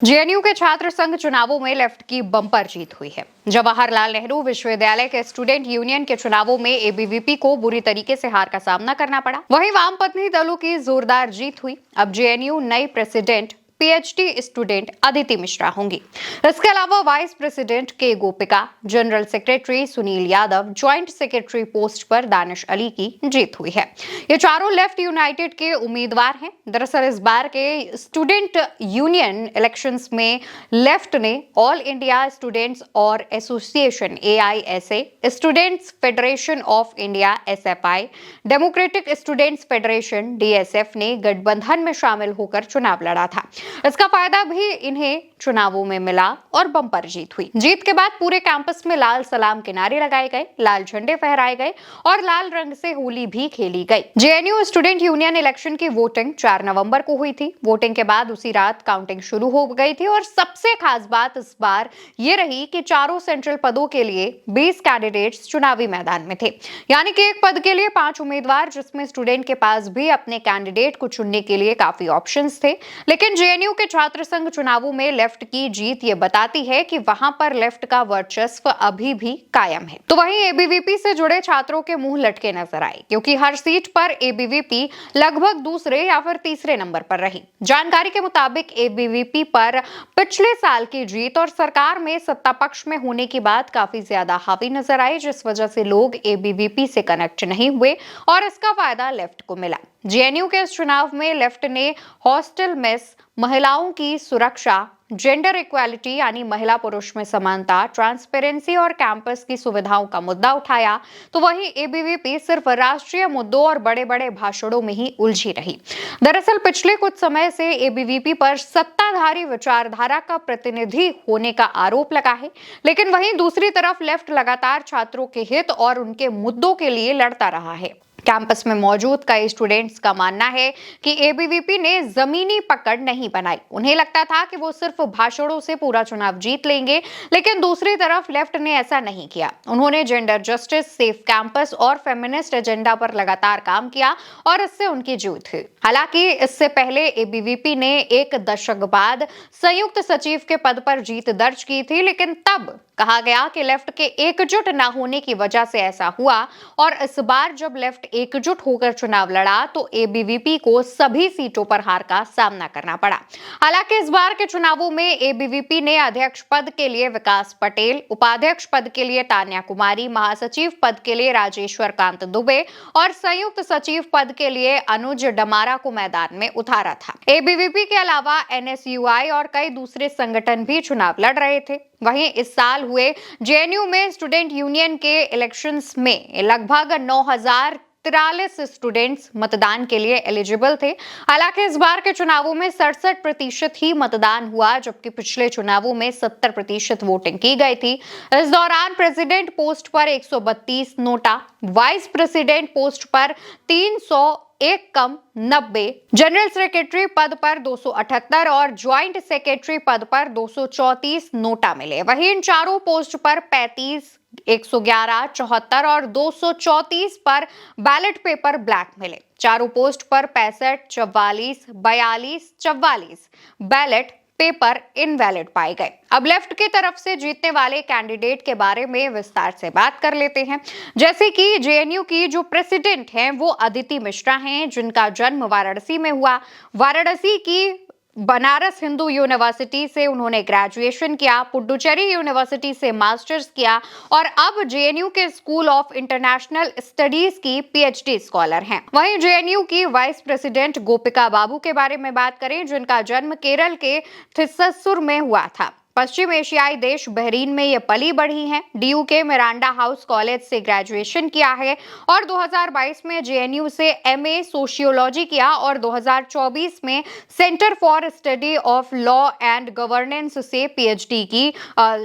JNU के छात्र संघ चुनावों में लेफ्ट की बम्पर जीत हुई है। जवाहरलाल नेहरू विश्वविद्यालय के स्टूडेंट यूनियन के चुनावों में एबीवीपी को बुरी तरीके से हार का सामना करना पड़ा। वहीं वामपंथी दलों की जोरदार जीत हुई। अब जेएनयू नई president PhD student Aditi Mishra होंगी। इसके अलावा वाइस प्रेसिडेंट के गोपिका, general secretary Sunil Yadav, joint secretary post पर दानिश अली की जीत हुई है। ये चारों लेफ्ट यूनाइटेड के उम्मीदवार हैं। दरअसल इस बार के स्टूडेंट यूनियन इलेक्शंस में लेफ्ट ने ऑल इंडिया स्टूडेंट्स और association AISA, students federation of India SFI, democratic students federation DSF ने गठबंधन में शामिल होकर चुनाव लड़ा था। इसका फायदा भी इन्हें चुनावों में मिला और बम्पर जीत हुई। जीत के बाद पूरे कैंपस में लाल सलाम के नारे लगाए गए, लाल झंडे फहराए गए और लाल रंग से होली भी खेली गई। जेएनयू स्टूडेंट यूनियन इलेक्शन की वोटिंग 4 नवंबर को हुई थी। वोटिंग के बाद उसी रात काउंटिंग शुरू हो गई थी और सबसे खास बात इस बार ये रही कि चारों सेंट्रल पदों के लिए 20 कैंडिडेट्स चुनावी मैदान में थे, यानी कि एक पद के लिए 5 उम्मीदवार, जिसमें स्टूडेंट के पास भी अपने कैंडिडेट को चुनने के लिए काफी ऑप्शंस थे। लेकिन जेएनयू के छात्र संघ चुनावों में लेफ्ट की जीत ये बताती है कि वहां पर लेफ्ट का वर्चस्व अभी भी कायम है। तो वहीं एबीवीपी से जुड़े छात्रों के मुंह लटके नजर आए, क्योंकि हर सीट पर एबीवीपी लगभग दूसरे या फिर तीसरे नंबर पर रही। जानकारी के मुताबिक एबीवीपी पर पिछले साल की जीत और सरकार में सत्ता पक्ष में होने की बात काफी ज्यादा हावी नजर आई, जिस वजह से लोग एबीवीपी से कनेक्ट नहीं हुए और इसका फायदा लेफ्ट को मिला। जेएनयू के इस चुनाव में लेफ्ट ने हॉस्टल मेस, महिलाओं की सुरक्षा, जेंडर इक्वालिटी यानी महिला पुरुष में समानता, ट्रांसपेरेंसी और कैंपस की सुविधाओं का मुद्दा उठाया। तो वहीं एबीवीपी सिर्फ राष्ट्रीय मुद्दों और बड़े-बड़े भाषणों में ही उलझी रही। दरअसल पिछले कुछ समय से एबीवीपी पर सत्ताधारी विचारधारा का प्रतिनिधि होने का आरोप लगा है, लेकिन वहीं दूसरी तरफ लेफ्ट लगातार छात्रों के हित और उनके मुद्दों के लिए लड़ता रहा है। कैंपस में मौजूद कई स्टूडेंट्स का मानना है कि एबीवीपी ने जमीनी पकड़ नहीं बनाई। उन्हें लगता था कि वो सिर्फ भाषणों से पूरा चुनाव जीत लेंगे, लेकिन दूसरी तरफ लेफ्ट ने ऐसा नहीं किया। उन्होंने जेंडर जस्टिस, सेफ कैंपस और फेमिनिस्ट एजेंडा पर लगातार काम किया और इससे उनकी जीत हुई। हालांकि इससे पहले एबीवीपी ने एक दशक बाद संयुक्त सचिव के पद पर जीत दर्ज की थी, लेकिन तब कहा गया कि लेफ्ट के एकजुट न होने की वजह से ऐसा हुआ और इस बार जब लेफ्ट एकजुट होकर चुनाव लड़ा तो एबीवीपी को सभी सीटों पर हार का सामना करना पड़ा। हालांकि इस बार के चुनावों में एबीवीपी ने अध्यक्ष पद के लिए विकास पटेल, उपाध्यक्ष पद के लिए तान्या कुमारी, महासचिव पद के लिए राजेश्वर कांत दुबे और संयुक्त सचिव पद के लिए अनुज डमारा को मैदान में उतारा था। एबीवीपी के अलावा एनएसयूआई और कई दूसरे संगठन भी चुनाव लड़ रहे थे। वहीं इस साल हुए जेएनयू में स्टूडेंट यूनियन के इलेक्शंस में लगभग 9,043 स्टूडेंट्स मतदान के लिए एलिजिबल थे। हालांकि इस बार के चुनावों में 67% ही मतदान हुआ, जबकि पिछले चुनावों में 70% वोटिंग की गई थी। इस दौरान प्रेसिडेंट पोस्ट पर 132 नोटा, वाइस प्रेसिडेंट पोस्ट पर 301 कम 90, जनरल सेक्रेटरी पद पर 278 और ज्वाइंट सेक्रेटरी पद पर 234 नोटा मिले। वहीं इन चारों पोस्ट पर 35, 111, 74 और 234 पर बैलेट पेपर ब्लैक मिले। चारों पोस्ट पर 65, 44, 42, 44 बैलेट पेपर इनवैलिड पाए गए। अब लेफ्ट की तरफ से जीतने वाले कैंडिडेट के बारे में विस्तार से बात कर लेते हैं। जैसे कि जेएनयू की जो प्रेसिडेंट हैं वो अदिति मिश्रा हैं, जिनका जन्म वाराणसी में हुआ। वाराणसी की बनारस हिंदू यूनिवर्सिटी से उन्होंने ग्रेजुएशन किया, पुडुचेरी यूनिवर्सिटी से मास्टर्स किया और अब जेएनयू के स्कूल ऑफ इंटरनेशनल स्टडीज की पीएचडी स्कॉलर हैं। वहीं जेएनयू की वाइस प्रेसिडेंट गोपिका बाबू के बारे में बात करें, जिनका जन्म केरल के थिस्सुर में हुआ था। पश्चिम एशियाई देश बहरीन में ये पली बढ़ी हैं। डीयू के मिरांडा हाउस कॉलेज से ग्रेजुएशन किया है और 2022 में जेएनयू से एमए सोशियोलॉजी किया और 2024 में centre for study of law and governance से पीएचडी की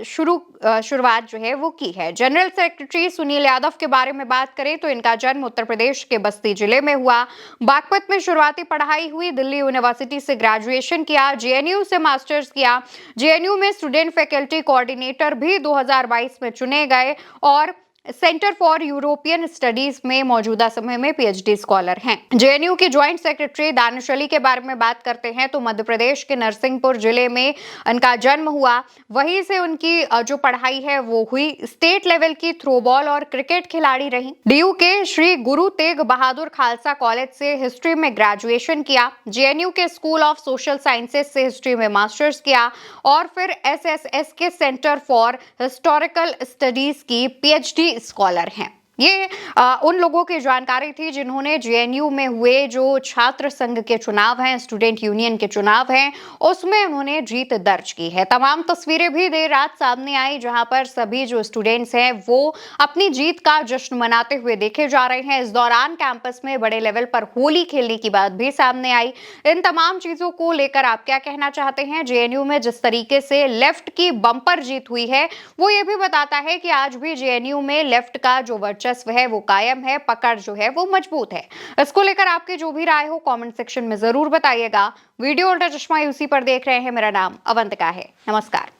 शुरुआत जो है वो की है। जनरल सेक्रेटरी सुनील यादव के बारे में बात करें तो इनका जन्म उत्तर प्रदेश के बस्ती जिले में हुआ। बागपत में शुरुआती पढ़ाई हुई, दिल्ली यूनिवर्सिटी से ग्रेजुएशन किया, जेएनयू से मास्टर्स किया। जेएनयू में स्टूडेंट फैकल्टी कोऑर्डिनेटर भी 2022 में चुने गए और सेंटर फॉर यूरोपियन स्टडीज में मौजूदा समय में पीएचडी स्कॉलर हैं। जेएनयू की ज्वाइंट सेक्रेटरी दानिश अली के बारे में बात करते हैं तो मध्य प्रदेश के नरसिंहपुर जिले में उनका जन्म हुआ। वहीं से उनकी जो पढ़ाई है वो हुई। स्टेट लेवल की थ्रोबॉल और क्रिकेट खिलाड़ी रही। डीयू के श्री गुरु तेग बहादुर खालसा कॉलेज से हिस्ट्री में ग्रेजुएशन किया। जेएनयू के स्कूल ऑफ सोशल साइंसेज से हिस्ट्री में मास्टर्स किया और फिर एसएसएस के सेंटर फॉर हिस्टोरिकल स्टडीज की पीएचडी स्कॉलर हैं। ये उन लोगों की जानकारी थी जिन्होंने जेएनयू में हुए जो छात्र संघ के चुनाव हैं, स्टूडेंट यूनियन के चुनाव हैं, उसमें उन्होंने जीत दर्ज की है। तमाम तस्वीरें भी देर रात सामने आई जहां पर सभी जो स्टूडेंट्स हैं वो अपनी जीत का जश्न मनाते हुए देखे जा रहे हैं। इस दौरान कैंपस में बड़े लेवल पर होली खेलने की बात भी सामने आई। इन तमाम चीजों को लेकर आप क्या कहना चाहते हैं? जेएनयू में जिस तरीके से लेफ्ट की बम्पर जीत हुई है वो ये भी बताता है कि आज भी जेएनयू में लेफ्ट का जो वर्चस्व है वो कायम है, पकड़ जो है वो मजबूत है। इसको लेकर आपकी जो भी राय हो कमेंट सेक्शन में जरूर बताइएगा। वीडियो उल्टा चश्मा यूसी पर देख रहे हैं। मेरा नाम अवंतिका है। नमस्कार।